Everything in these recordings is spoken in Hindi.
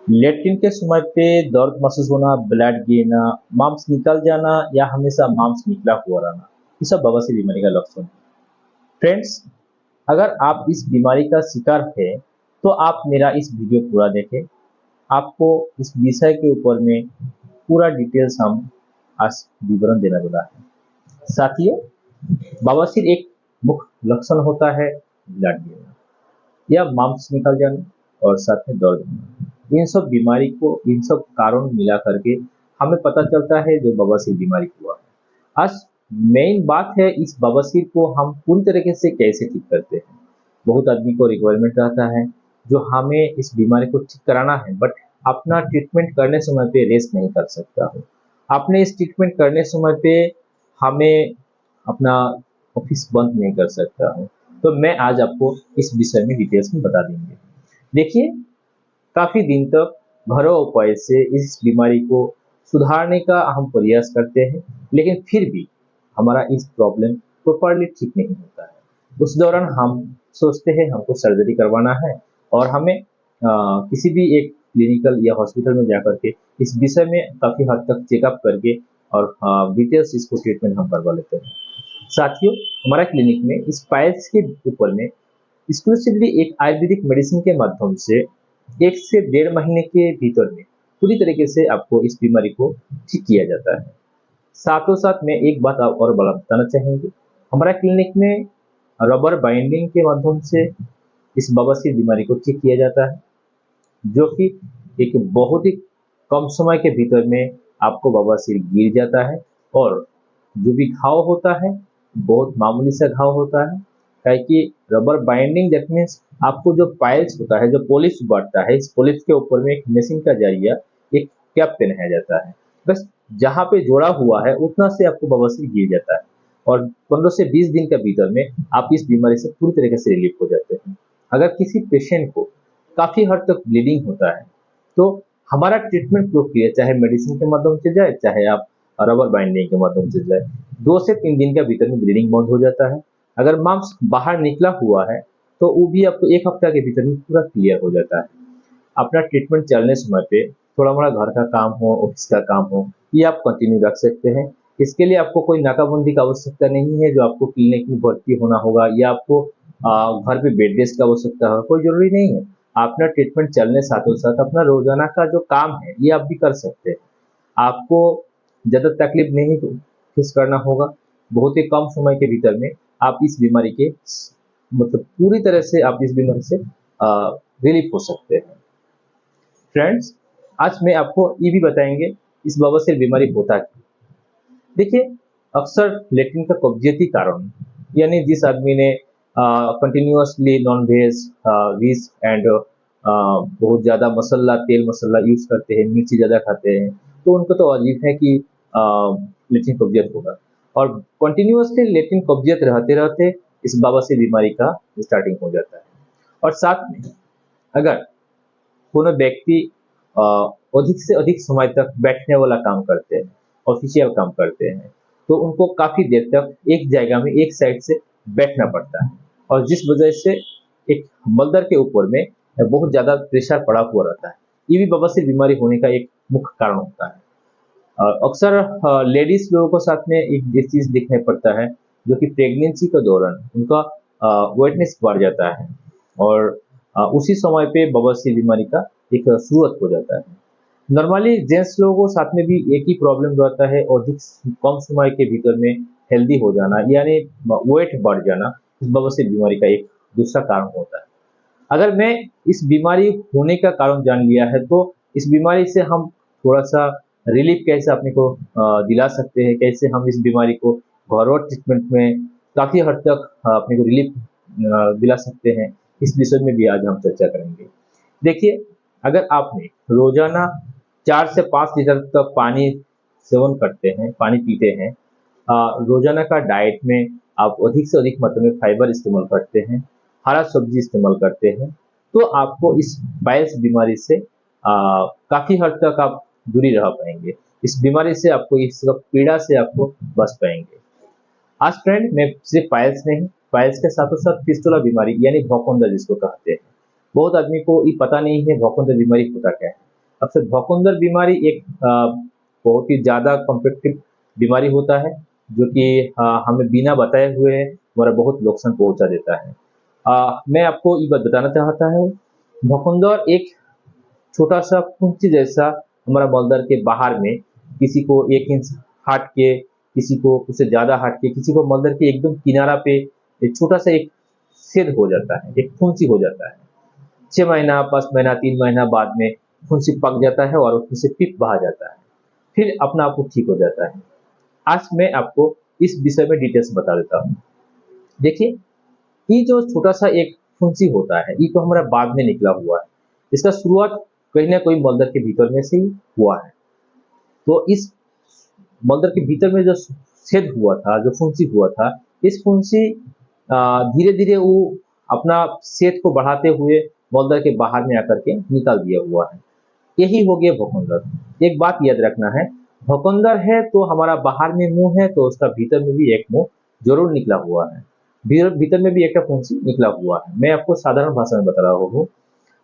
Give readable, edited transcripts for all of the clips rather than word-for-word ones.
लेट्रिन के समय पे दर्द महसूस होना, ब्लड गिरना, मांस निकल जाना या हमेशा मांस निकला हुआ रहना, ये सब बवासीर बीमारी का लक्षण है। फ्रेंड्स, अगर आप इस बीमारी का शिकार हैं, तो आप मेरा इस वीडियो पूरा देखें। आपको इस विषय के ऊपर में पूरा डिटेल्स हम आज विवरण देने वाला है। साथियों, बवासीर एक मुख्य लक्षण होता है ब्लड गिरना या मांस निकल जाना और साथ में दर्द होना। इन सब बीमारी को, इन सब कारण मिला करके हमें पता चलता है जो बवासीर बीमारी हुआ है। आज मेन बात है इस बवासीर को हम पूरी तरीके से कैसे ठीक करते हैं। बहुत आदमी को रिक्वायरमेंट रहता है जो हमें इस बीमारी को ठीक कराना है, बट अपना ट्रीटमेंट करने समय पे रेस्ट नहीं कर सकता हूँ। आपने इस ट्रीटमेंट करने समय पे हमें अपना ऑफिस बंद नहीं कर सकता हूँ। तो मैं आज आपको इस विषय में डिटेल्स में बता देंगे। देखिए, काफी दिन तक घरों उपाय से इस बीमारी को सुधारने का हम प्रयास करते हैं, लेकिन फिर भी हमारा इस प्रॉब्लम प्रॉपरली ठीक नहीं होता है। उस दौरान हम सोचते हैं हमको सर्जरी करवाना है और हमें किसी भी एक क्लिनिकल या हॉस्पिटल में जाकर के इस विषय में काफी हद तक चेकअप करके और डिटेल्स इसको ट्रीटमेंट हम करवा लेते हैं। साथियों, हमारा क्लिनिक में इस पाइल्स के ऊपर में एक्सक्लूसिवली एक आयुर्वेदिक मेडिसिन के माध्यम से 1 से 1.5 महीने के भीतर में पूरी तरीके से आपको इस बीमारी को ठीक किया जाता है। साथों साथ में एक बात आप और बड़ा बताना चाहेंगे, हमारा क्लिनिक में रबर बाइंडिंग के माध्यम से इस बवासीर बीमारी को ठीक किया जाता है, जो कि एक बहुत ही कम समय के भीतर में आपको बवासीर गिर जाता है और जो भी घाव होता है बहुत मामूली सा घाव होता है। काहे कि रबर बाइंडिंग दैट मीन्स आपको जो पाइल्स होता है, जो पॉलिश बढ़ता है, इस पॉलिश के ऊपर में एक मशीन का जरिया एक कैप पहनाया जाता है। बस जहाँ पे जोड़ा हुआ है उतना से आपको बवासीर गिर जाता है और 15 से 20 दिन के भीतर में आप इस बीमारी से पूरी तरीके से रिलीफ हो जाते हैं। अगर किसी पेशेंट को काफी हद तक ब्लीडिंग होता है, तो हमारा ट्रीटमेंट प्रक्रिया चाहे मेडिसिन के माध्यम से जाए, चाहे आप रबर बाइंडिंग के माध्यम से जाए, 2 से 3 दिन के भीतर में ब्लीडिंग बंद हो जाता है। अगर मांस बाहर निकला हुआ है तो वो भी आपको 1 हफ्ता के भीतर में पूरा क्लियर हो जाता है। अपना ट्रीटमेंट चलने समय पे थोड़ा मोड़ा घर का काम हो, ऑफिस का काम हो, ये आप कंटिन्यू रख सकते हैं। इसके लिए आपको कोई नाकाबंदी की आवश्यकता नहीं है जो आपको क्लिनिक में भर्ती होना होगा या आपको घर पे बेड रेस्ट की आवश्यकता हो, कोई जरूरी नहीं है। अपना ट्रीटमेंट चलने साथों साथ अपना रोजाना का जो काम है ये आप भी कर सकते हैं। आपको ज़्यादा तकलीफ नहीं फेस करना होगा। बहुत ही कम समय के भीतर में आप इस बीमारी के मतलब पूरी तरह से आप इस बीमारी से रिलीफ हो सकते हैं। फ्रेंड्स, आज मैं आपको ये भी बताएंगे इस बवासीर बीमारी होता क्या। देखिए, अक्सर लेट्रिन का कब्जियती कारण, यानी जिस आदमी ने कंटिन्यूअसली नॉन वेज, विष एंड बहुत ज़्यादा मसाला, तेल मसाला यूज करते हैं, मिर्ची ज़्यादा खाते हैं, तो उनको तो अजीब है कि लेट्रिन कब्जियत होगा। और कंटिन्यूअसली लेट्रिन कब्जियत रहते रहते इस बवासीर बीमारी का स्टार्टिंग हो जाता है। और साथ में अगर कोनो व्यक्ति अ, अधिक से अधिक समय तक बैठने वाला काम करते हैं, ऑफिशियल काम करते हैं, तो उनको काफ़ी देर तक एक जगह में एक साइड से बैठना पड़ता है और जिस वजह से एक मलदर के ऊपर में बहुत ज़्यादा प्रेशर पड़ा हुआ रहता है। ये भी बवासीर बीमारी होने का एक मुख्य कारण होता है। अक्सर लेडीज लोगों को साथ में एक चीज़ दिखने पड़ता है, जो कि प्रेगनेंसी के दौरान उनका वेटनेस बढ़ जाता है और उसी समय पे बवासीर बीमारी का एक शुरुआत हो जाता है। नॉर्मली जेंट्स लोगों को साथ में भी एक ही प्रॉब्लम रहता है, अधिक कम समय के भीतर में हेल्दी हो जाना, यानी वेट बढ़ जाना इस बवासीर बीमारी का एक दूसरा कारण होता है। अगर मैं इस बीमारी होने का कारण जान लिया है, तो इस बीमारी से हम थोड़ा सा रिलीफ कैसे अपने को दिला सकते हैं, कैसे हम इस बीमारी को घरों ट्रीटमेंट में काफ़ी हद तक अपने को रिलीफ दिला सकते हैं, इस विषय में भी आज हम चर्चा करेंगे। देखिए, अगर आपने रोजाना 4 से 5 लीटर तक पानी सेवन करते हैं, पानी पीते हैं, रोजाना का डाइट में आप अधिक से अधिक मात्रा में फाइबर इस्तेमाल करते हैं, हरा सब्जी इस्तेमाल करते हैं, तो आपको इस पाइल्स बीमारी से काफ़ी हद तक आप दूरी रह पाएंगे। इस बीमारी से आपको, इस पीड़ा से आपको बच पाएंगे। आज फ्रेंड, मैं सिर्फ पाइल्स नहीं, पाइल्स के साथों साथ फिस्टुला बीमारी यानी भौकंदर जिसको कहते हैं, बहुत आदमी को ये पता नहीं है भौकंदर बीमारी होता क्या है। अब से भौकुंदर बीमारी एक बहुत ही ज़्यादा कॉम्प्लिकेटेड बीमारी होता है, जो कि हमें बिना बताए हुए हमारा बहुत नुकसान पहुंचा देता है। मैं आपको ये बात बताना चाहता हूँ, भौकुंदर एक छोटा सा फुंसी जैसा हमारा मलदर के बाहर में, किसी को 1 इंच हट के, किसी को उससे ज्यादा हट के, किसी को मलदर के एकदम किनारा पे एक छोटा सा एक छेद हो जाता है, एक फुंसी हो जाता है। 6 महीना, 5 महीना, 3 महीना बाद में फुंसी पक जाता है और उसमें से पिप बहा जाता है, फिर अपना आप वो ठीक हो जाता है। आज मैं आपको इस विषय में डिटेल्स बता देता हूँ। देखिए, ये जो छोटा सा एक फुंसी होता है, ये तो हमारा बाद में निकला हुआ है। इसका शुरुआत कहीं ना कहीं मलदर के भीतर में से ही हुआ है। तो इस मलदर के भीतर में जो छेद हुआ था, जो फुंसी हुआ था, इस फुंसी धीरे धीरे वो अपना छेद को बढ़ाते हुए मलदर के बाहर में आकर के निकाल दिया हुआ है। यही हो गया भौकुंदर। एक बात याद रखना है, भौकुंदर है तो हमारा बाहर में मुंह है, तो उसका भीतर में भी एक मुंह जरूर निकला हुआ है, भीतर में भी एक फुंसी निकला हुआ है। मैं आपको साधारण भाषा में बता रहा हूँ।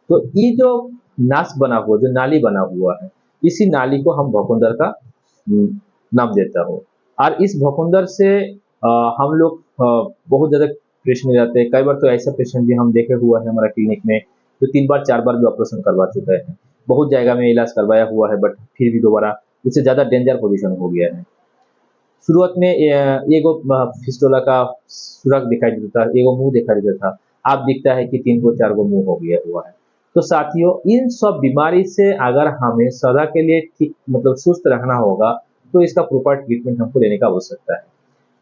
तो ये जो नास बना हुआ, जो नाली बना हुआ है, इसी नाली को हम भौकुंदर का नाम देता हूँ। और इस भौकुंदर से हम लोग बहुत ज्यादा पेशेंट जाते हैं। कई बार तो ऐसा पेशेंट भी हम देखे हुआ है हमारा क्लिनिक में, जो 3 बार 4 बार भी ऑपरेशन करवा चुके हैं, बहुत जगह में इलाज करवाया हुआ है, बट फिर भी दोबारा उससे ज्यादा डेंजर पोजीशन हो गया है। शुरुआत में एगो फिस्टोला का सुराख दिखाई देता था, एगो मुंह दिखाई देता था, अब दिखता है कि 3 गो 4 गो मुंह हो गया हुआ है। तो साथियों, इन सब बीमारी से अगर हमें सदा के लिए ठीक मतलब सुस्त रहना होगा, तो इसका प्रॉपर ट्रीटमेंट हमको लेने का आवश्यकता है।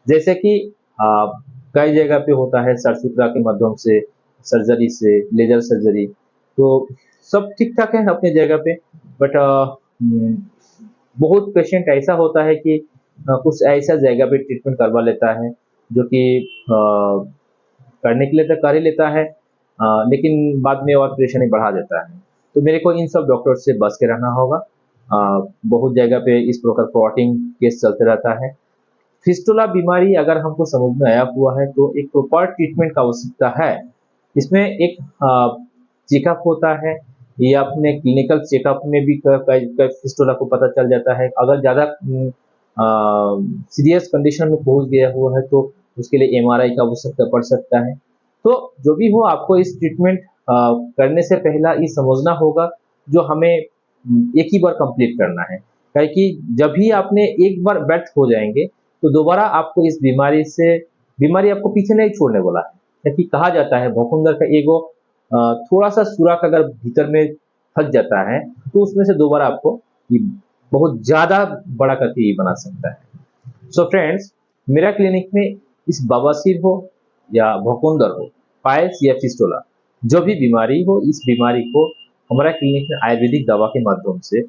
जैसे कि आ, कई जगह पे होता है साफ सुथरा के माध्यम से, सर्जरी से, लेजर सर्जरी, तो सब ठीक ठाक है अपने जगह पे। बट बहुत पेशेंट ऐसा होता है कि कुछ ऐसा जगह पे ट्रीटमेंट करवा लेता है, जो कि करने के लिए तो कर ही लेता है, लेकिन बाद में और परेशानी बढ़ा देता है। तो मेरे को इन सब डॉक्टर से बच के रहना होगा। बहुत जगह पे इस प्रकार क्लॉटिंग केस चलते रहता है। फिस्टुला बीमारी अगर हमको समझ में आया हुआ है, तो एक प्रॉपर ट्रीटमेंट का आवश्यकता है। इसमें एक चेकअप होता है, ये अपने क्लिनिकल चेकअप में भी फिस्टुला को पता चल जाता है। अगर ज़्यादा सीरियस कंडीशन में पहुंच गया हुआ है, तो उसके लिए एमआरआई का आवश्यकता पड़ सकता है। तो जो भी हो, आपको इस ट्रीटमेंट करने से पहला ये समझना होगा, जो हमें एक ही बार कंप्लीट करना है। काहे कि जब भी आपने एक बार व्यर्थ हो जाएंगे, तो दोबारा आपको इस बीमारी आपको पीछे नहीं छोड़ने वाला है। क्योंकि कहा जाता है भौकुंदर का एगो थोड़ा सा सुराख अगर भीतर में फंस जाता है, तो उसमें से दोबारा आपको ये बहुत ज्यादा बड़ा करके ये बना सकता है। सो फ्रेंड्स, मेरा क्लिनिक में इस बवासीर हो या भौकुंदर हो, पाइल्स या फिस्टुला, जो भी बीमारी हो, इस बीमारी को हमारा क्लिनिक में आयुर्वेदिक दवा के माध्यम से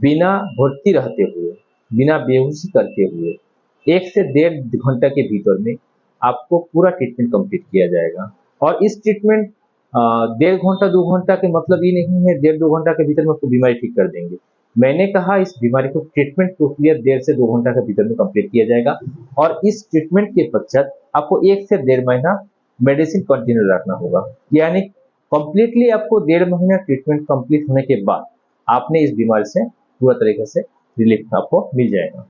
बिना भर्ती रहते हुए, बिना बेहोशी करते हुए 1 से 1.5 घंटा के भीतर में आपको पूरा ट्रीटमेंट कंप्लीट किया जाएगा। और इस ट्रीटमेंट 1.5 घंटा 2 घंटा के मतलब ये नहीं है 1.5 2 घंटा के भीतर में आपको बीमारी ठीक कर देंगे। मैंने कहा इस बीमारी को ट्रीटमेंट प्रक्रिया 1.5 से 2 घंटा के भीतर में कंप्लीट किया जाएगा। और इस ट्रीटमेंट के पश्चात आपको 1 से 1.5 महीना मेडिसिन कंटिन्यू रखना होगा। यानी कंप्लीटली आपको 1.5 महीना ट्रीटमेंट कंप्लीट होने के बाद आपने इस बीमारी से पूरा तरीके से रिलीफ आपको मिल जाएगा।